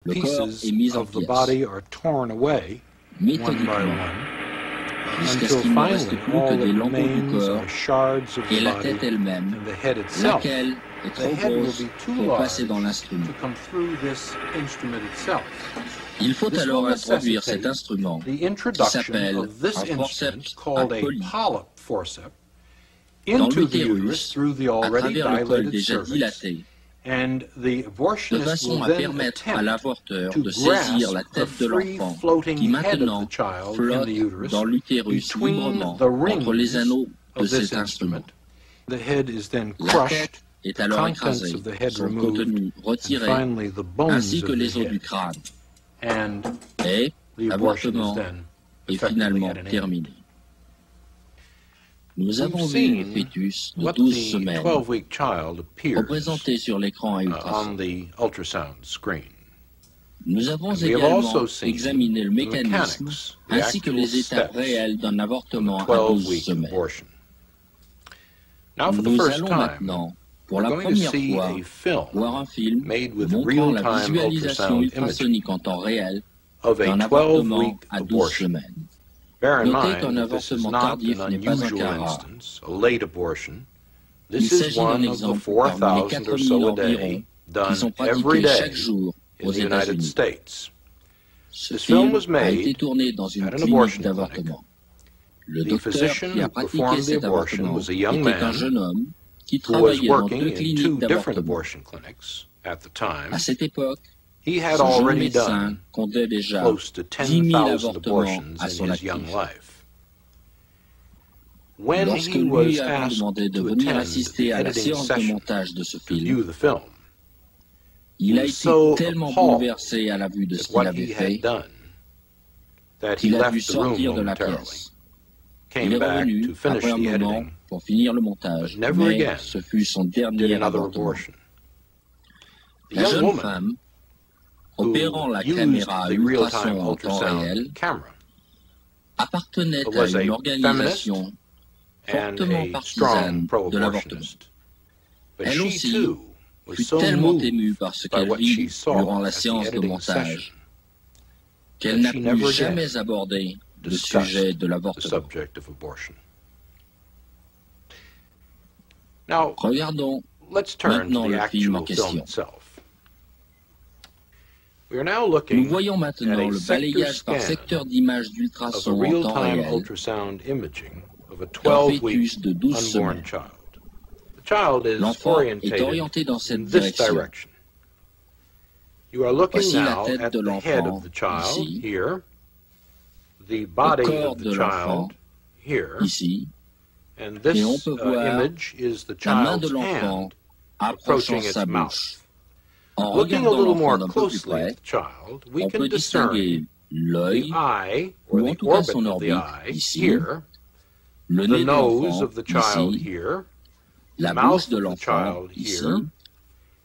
Le corps est pieces mis en of the pièces, body are torn away one by méthodiquement, one, jusqu'à ce until qu'il ne reste finally plus que all des that lambeaux du remains corps are shards of et the la body tête elle-même, and the head itself. laquelle est The trop head will grosse be too pour passer large dans to l'instrument. come through this instrument itself. Il faut This alors will introduire cet necessitate instrument the qui introduction s'appelle of this un instrument forceps called à a poly polyp forceps dans into the uterus l'utérus through the à already travers le col dilated déjà cervix, dilaté, and the de abortionist façon will à then permettre à attempt l'avorteur to de saisir grasp la the tête de free l'enfant floating qui head of the maintenant child in flotte the uterus dans l'utérus between librement the entre les rings anneaux de of this cet instrument. instrument. The head is then La crushed, tête est the alors contents écrasée, of the head son removed, contenu and retiré, finally the bones ainsi que of les the os du head. crâne. And Et the abortion is l'avortement then est effectively finalement at an end. terminé. Nous avons We've vu le seen fœtus de what 12 the semaines 12-week child appears représenté sur l'écran à on ultrasons. the ultrasound screen. Nous avons And we have également also seen examiné le the mécanisme mechanics, the ainsi que actual les étapes steps réelles d'un of avortement a à 12 12-week semaines. abortion. Now, for the Nous first allons time, maintenant, pour we're la going to première see fois, a film voir un film made with montrant la real-time visualisation ultrasound ultrasonique imaging en temps réel of a d'un avortement 12-week à 12 abortion. semaines. Bear in Notez mind qu'un that this is avortement not tardif an n'est pas un unusual cas rare. instance, a late abortion. Il This is s'agit d'un one of the exemple parmi les 4,000 or 4000 so a environ day qui done sont every pratiqués day chaque jour in aux the United États-Unis. States. Ce This film film was a été made tourné dans une at an clinique abortion d'avortement. Le The docteur physician qui a who pratiqué performed the cet abortion avortement was a young était un man jeune homme qui who was travaillait dans working 2 in cliniques two different d'avortement. abortion clinics at the time. À cette époque, He had ce jeune already médecin done comptait déjà close to 10 000 10,000 avortements abortions à in son his young actif. life. When Lorsque he lui was avons asked demandé de to venir attend assister the à la editing séance de session montage de ce to view film, the film, il a was été so tellement appalled bouleversé à la vue de at ce qu'il what avait he fait had done that he qu'il a dû left the room sortir de la momentarily, pièce. Il came est back revenu to finish après un the moment editing, pour finir le montage, but never mais again ce fut son did dernier another avortement. abortion. The La young jeune woman femme, who opérant la used caméra à the ultrasons real-time en temps réel, ultrasound camera appartenait à was une a organisation and fortement a partisane strong de l'avortement. pro-abortionist. But Elle she aussi too was fut so tellement moved émue par ce by qu'elle what she vit saw durant la at the séance de editing montage session qu'elle that n'a she plus never jamais again abordé le discussed sujet de the l'avortement. subject of abortion. Now, Regardons let's turn to maintenant the le film en actual film question. itself. We are now Nous looking voyons at maintenant a le sector balayage par scan secteur d'images of a d'ultrasons en temps real-time réel ultrasound imaging of a d'un 12-week fœtus de 12 unborn semaines. child. The child is L'enfant est orientated orienté dans in cette this direction. direction. You are looking Voici la now tête at de the head l'enfant of the child ici, here, the le body corps of de the l'enfant child here, ici, and et on this peut voir image is the la main de child's l'enfant hand approchant approaching sa its bouche. mouth. En Looking a regardant little l'enfant more d'un peu plus closely près, at the child, we on can peut distinguer discern the l'œil, eye, or ou en the tout cas orbit son of the orbite, eye, ici, here, le the nez de nose l'enfant, of the child ici, here, la the bouche mouth de of the l'enfant, child ici. here,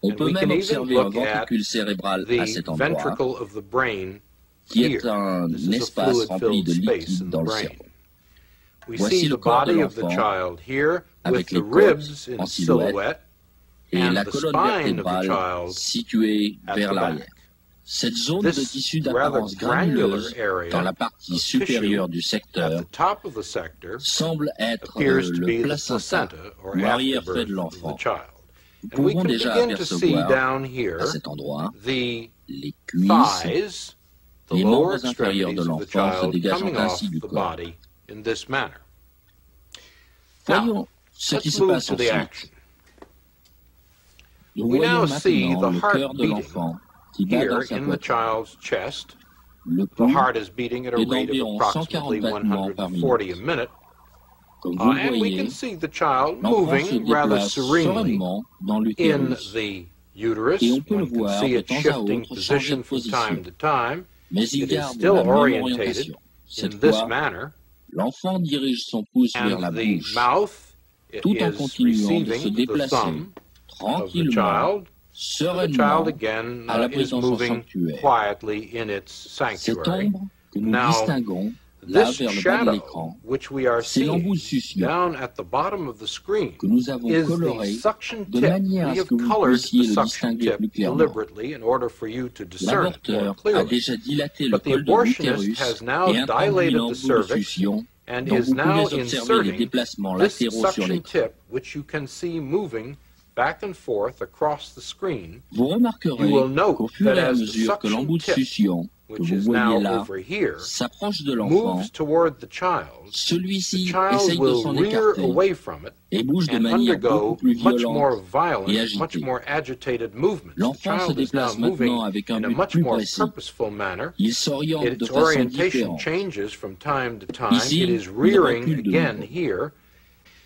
On and peut we même can even observer un look at ventricule cérébral à the cet endroit, ventricle of the brain qui here. est un This is a espace rempli fluid-filled de space liquide in the dans le brain. cerveau. We Voici see le the corps de body of the l'enfant child here with avec the les côtes ribs in en silhouette silhouette et and la the colonne spine of the vertébrale child située at vers the l'arrière. back. Cette zone de This tissu rather d'apparence granular granuleuse dans area la partie of supérieure du tissue at secteur the top of the sector semble être appears to le be the placenta placenta or ou arrière-fait afterbirth de of l'enfant. the child. Nous And we pouvons can déjà begin to see apercevoir down here à cet endroit the les cuisses, thighs, the les lower membres inférieurs de extremities of the l'enfant se child dégageant coming off ainsi du the corps. body in this manner. Now, Voyons ce qui let's se move passe to the ensuite. action. Nous We voyons now see maintenant the le heart cœur de beating l'enfant qui bat dans here sa in the poitrine. child's chest. Le The pouls heart is beating at a est rate of d'environ approximately 140 battements par 140 a minute. minute. Comme vous le And we voyez, can see the child l'enfant se moving rather déplace serenely sereinement dans in l'utérus. the uterus. Et on peut le One can voir see de it temps à shifting autre changer position de from position. time to time. Mais il It is garde still la même orientated orientation. Cette in this fois, manner, l'enfant dirige son pouce vers la and the bouche, mouth tout en is continuant de se receiving the déplacer thumb of the tranquillement, child. The sereinement, child again à l'abri is dans son moving sanctuaire. quietly in its Cette sanctuary. ombre que nous Now, distinguons là This vers le bas de shadow, l'écran, which we are c'est l'embout seeing succion down at the bottom of the screen, que nous avons is coloré the suction de tip. manière à We ce have que vous colored puissiez the le suction distinguer tip plus clairement. deliberately in order for you to discern it more L'avorteur a clearly. déjà dilaté le But the col de abortionist l'utérus has now et introduit dilated the l'embout de cervix succion and dont is vous now pouvez observer les inserting déplacements this latéraux sur suction l'écran. tip, which you can see moving back and forth across the screen. Vous remarquerez You will note qu'au fur et that à as the mesure que suction l'embout de tip, succion que which vous is voyez now là over here, s'approche de l'enfant, moves toward the child, the celui-ci child essaye de will s'en rear écarter away from it et bouge de and manière beaucoup undergo plus much more violente et violent, much agitée. more agitated movements. The L'enfant se child is now déplace moving maintenant avec un in a but much plus more précis. purposeful manner. Il s'oriente de Its façon orientation différente. changes from time to time. Ici, It is il rearing recule de again nouveau. here.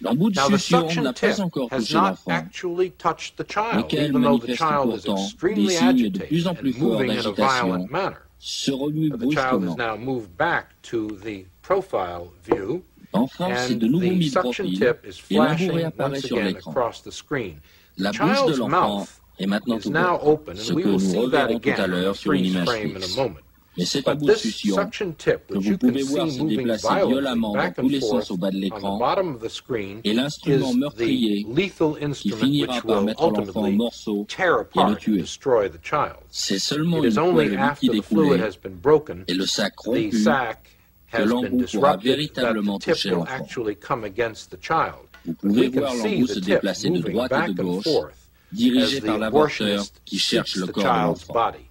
L'embout de Now, the succion suction n'a tip pas encore has touché not l'enfant, actually touched the child, lequel even though the manifeste child is pourtant extremely des signes de agitated plus en plus and forts moving in a d'agitation, violent manner. se remue The child is brusquement. now moved back to the profile view, L'enfant s'est and de nouveau the mis de suction profil tip is et l'embout flashing réapparaît once sur again l'écran. across the screen. La The bouche de child's l'enfant mouth est maintenant is now ouverte, open, ce and we que will nous see that reverrons tout again à in the l'heure sur une freeze image frame in a fixe. moment. Mais cet But embout de this succion suction tip, que which vous you can pouvez see voir se moving déplacer violently violemment dans back tous and les sens forth au bas de on the l'écran bottom of the screen, est l'instrument is meurtrier the lethal qui instrument finira which par will mettre l'enfant en ultimately morceaux tear et le apart and tuer. destroy the child. C'est seulement It une is fois only le after liquide the fluid écoulé has been broken, et le sac the rompu sac que has been l'embout pourra disrupted, that the véritablement tip toucher will l'enfant. actually come against the child. Vous We pouvez can voir see l'embout the se tip déplacer de moving droite et back de and gauche, forth as dirigé the par l'avorteur abortionist qui cherche seeks le the corps de child's l'enfant. body.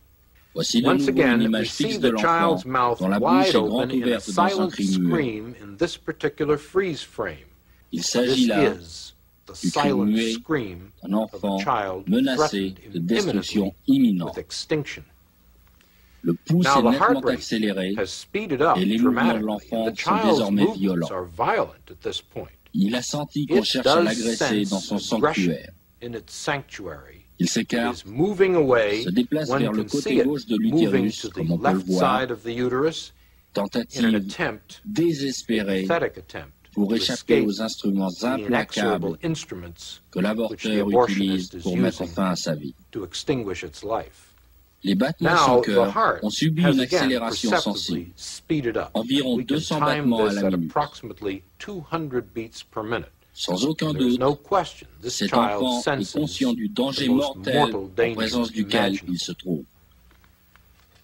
Voici de Once nouveau une again, we image see fixe de the l'enfant child's mouth dont la bouche wide est grande open in a ouverte dans un silent cri muet. scream in this particular freeze frame. Il This s'agit là is the du cri silent muet scream d'un of a enfant child menacé threatened de destruction imminently imminente. with extinction. Le pouls Now est the heart nettement rate accéléré has speeded up et les mouvements de dramatically, l'enfant and the sont child's désormais movements violents. are violent at this point. Il a senti qu'on It cherche à does l'agresser dans son sense aggression sanctuaire. in its sanctuary. Il It s'écarte, is moving away. se déplace One vers le can see côté it gauche de moving l'utérus, to the comme on peut le left voir, side of the uterus in an tentative attempt, a désespérée pathetic attempt, pour to échapper escape aux instruments the inexorable implacables instruments que which the l'avorteur abortionist utilise is pour mettre using fin à sa vie. to extinguish its life. Les battements de Now, son the cœur heart ont subi has une again accélération sensible, perceptibly speeded up. environ We can 200 time battements à this la at minute. approximately 200 beats per minute. Sans aucun There is doute, no question this cet child enfant est senses conscient du danger the most mortel mortal en danger présence duquel imaginable. il se trouve.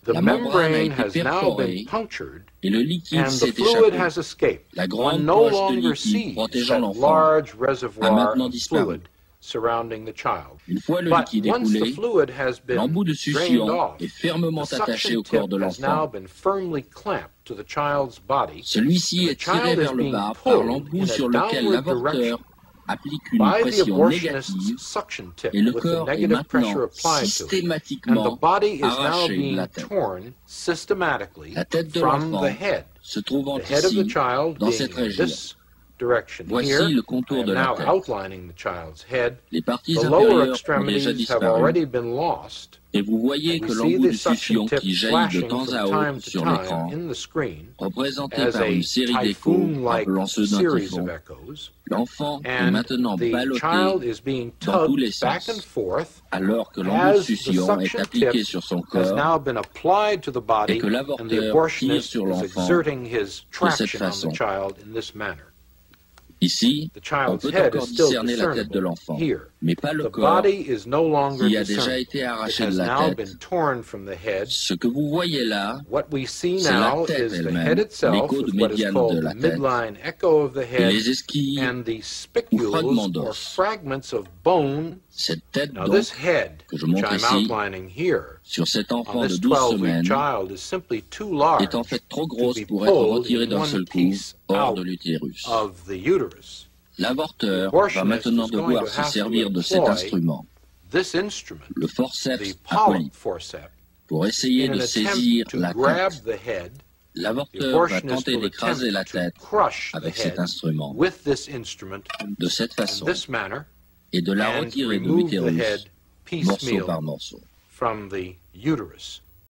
The La membrane a membrane été has now perforée been punctured et le liquide and the s'est fluid échappé. has escaped. La grande One no poche de longer liquide sees protégeant that l'enfant large a reservoir maintenant of disparu. fluid surrounding the child. Une fois le But liquide once the écoulé, fluid has been l'embout de drained succion off, est fermement the attaché suction au corps tip de has now l'enfant. been firmly clamped to the child's body. Celui-ci The est tiré child is vers le being bas par pulled l'embout in sur a lequel downward l'avorteur direction applique une by the pression abortionist's négative suction tip et le with the corps est negative pressure maintenant applied to it. And the systématiquement body is now arraché de being la tête. torn systematically La tête de from l'enfant the head. se trouvant The head of the ici, child dans being cette in région. this direction Voici here. le I contour am de la now tête. outlining the child's head. Les parties The lower inférieures ont déjà extremities have disparu already been lost. et vous voyez We que see l'embout the de suction succion tip qui jaillit de flashing temps à from time autre to sur time l'écran, in the screen représenté as par a une série d'échos typhoon-like rappelant ceux d'un series typhon. of echoes. L'enfant est And maintenant the ballotté child is being dans tous les tugged back and sens, forth alors que l'embout de as the succion est suction appliqué tip sur son has corps now been applied to the et body, que and the l'avorteur tire abortionist sur is l'enfant exerting his de cette traction on façon. the child in this manner. Ici, The on child's peut head encore is still discerner la tête de discernible l'enfant, here. mais pas le The corps body is no longer qui a déjà discernible. été It arraché de has la now tête. been torn from the head. Ce que vous voyez là, What we see c'est la now tête is the elle-même, head itself, l'écho with what is médial called de the la tête, midline echo of the et head, les esquilles and the ou fragments spicules or d'os. fragments of bone. Cette tête Now donc, this head, que je which montre I'm ici, outlining here, sur cet on enfant de this 12 12-week semaines, child is simply too large est en fait trop to grosse be pour être pulled retirée in d'un one seul coup piece hors out de l'utérus. of the uterus. L'avorteur The va abortionist maintenant is going devoir to se have to servir de cet employ instrument, This instrument, le the forceps polyp apolype, forceps, pour essayer in an de saisir attempt to la grab tête. the head. The L'avorteur va abortionist tenter will d'écraser la attempt to tête crush the avec cet head instrument with this instrument de cette in façon this manner et de la and retirer de remove the head l'utérus morceau piecemeal par morceau. from the uterus.